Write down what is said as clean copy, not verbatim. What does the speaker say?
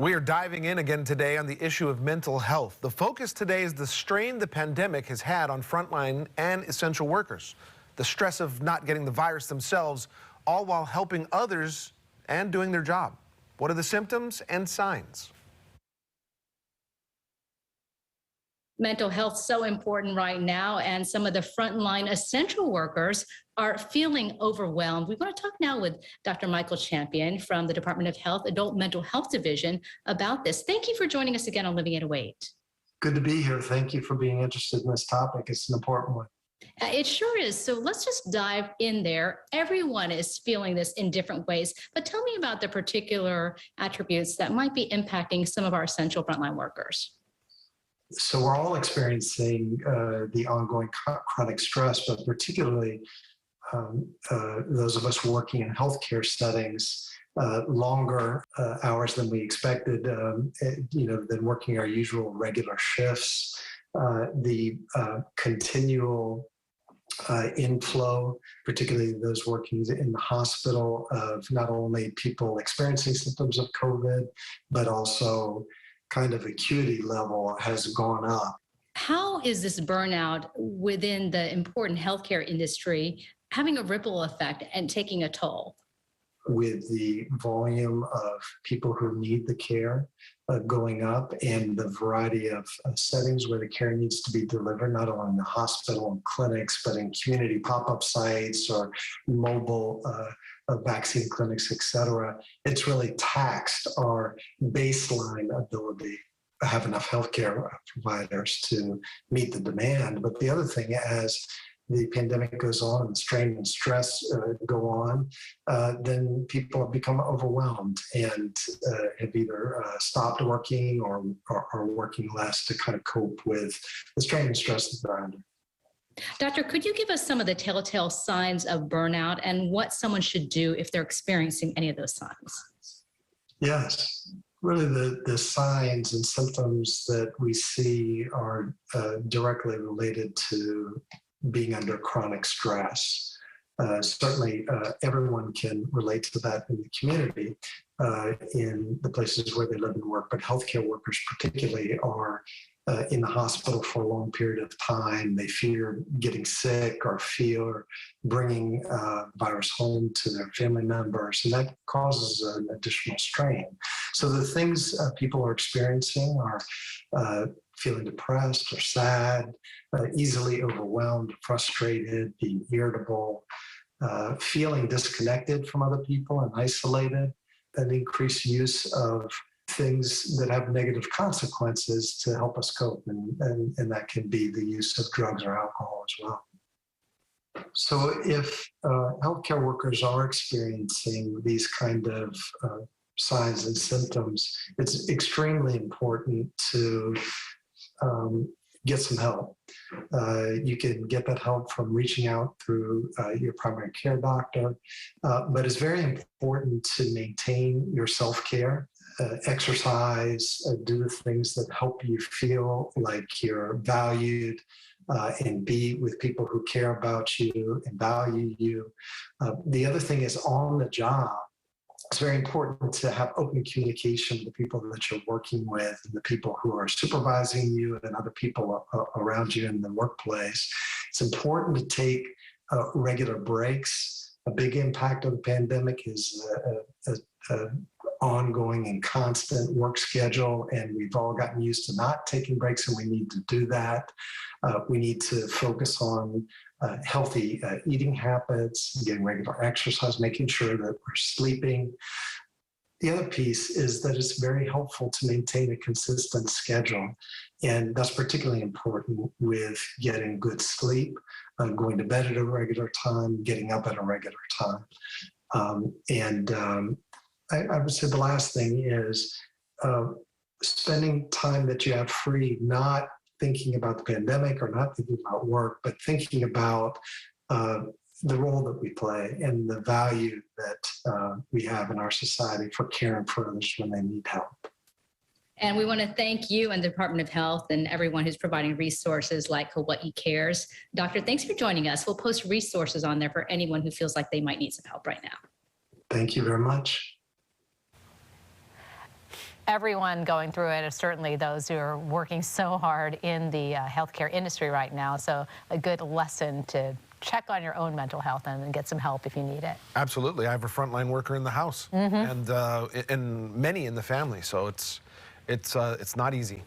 We are diving in again today on the issue of mental health. The focus today is the strain the pandemic has had on frontline and essential workers, the stress of not getting the virus themselves, all while helping others and doing their job. What are the symptoms and signs? Mental health so important right now, and some of the frontline essential workers are feeling overwhelmed. We want to talk now with Dr. Michael Champion from the Department of Health Adult Mental Health Division about this. Thank you for joining us again on Living at a Weight. Good to be here. Thank you for being interested in this topic. It's an important one. It sure is. So let's just dive in there. Everyone is feeling this in different ways, but tell me about the particular attributes that might be impacting some of our essential frontline workers. So we're all experiencing the ongoing chronic stress, but particularly those of us working in healthcare settings, longer hours than we expected, than working our usual regular shifts, the continual inflow, particularly those working in the hospital, of not only people experiencing symptoms of COVID, but also kind of acuity level has gone up. How is this burnout within the important healthcare industry having a ripple effect and taking a toll? With the volume of people who need the care going up and the variety of settings where the care needs to be delivered, not only in the hospital and clinics, but in community pop-up sites or mobile vaccine clinics, et cetera, it's really taxed our baseline ability to have enough healthcare providers to meet the demand. But the other thing, as the pandemic goes on and strain and stress go on, then people have become overwhelmed and have either stopped working or are working less to kind of cope with the strain and stress that they're under. Doctor, could you give us some of the telltale signs of burnout and what someone should do if they're experiencing any of those signs? Yes. Really, the signs and symptoms that we see are directly related to being under chronic stress. Certainly, everyone can relate to that in the community, in the places where they live and work, but healthcare workers particularly are in the hospital for a long period of time. They fear getting sick or fear bringing virus home to their family members, and that causes an additional strain. So the things people are experiencing are feeling depressed or sad, easily overwhelmed, frustrated, being irritable, feeling disconnected from other people and isolated, an increased use of things that have negative consequences to help us cope, and that can be the use of drugs or alcohol as well. So if healthcare workers are experiencing these kind of signs and symptoms, it's extremely important to get some help. You can get that help from reaching out through your primary care doctor, but it's very important to maintain your self-care, exercise, do the things that help you feel like you're valued, and be with people who care about you and value you. The other thing is on the job. It's very important to have open communication with the people that you're working with and the people who are supervising you and other people around you in the workplace. It's important to take regular breaks. A big impact of the pandemic is an ongoing and constant work schedule, and we've all gotten used to not taking breaks, and we need to do that. We need to focus on healthy eating habits, getting regular exercise, making sure that we're sleeping. The other piece is that it's very helpful to maintain a consistent schedule, and that's particularly important with getting good sleep, going to bed at a regular time, getting up at a regular time. I would say the last thing is spending time that you have free, not thinking about the pandemic or not thinking about work, but thinking about the role that we play and the value that we have in our society for caring for others when they need help. And we want to thank you and the Department of Health and everyone who's providing resources like Hawaii Cares. Doctor, thanks for joining us. We'll post resources on there for anyone who feels like they might need some help right now. Thank you very much. everyone going through it, certainly those who are working so hard in the healthcare industry right now. So a good lesson to check on your own mental health and get some help if you need it. Absolutely. I have a frontline worker in the house, and many in the family, so it's not easy.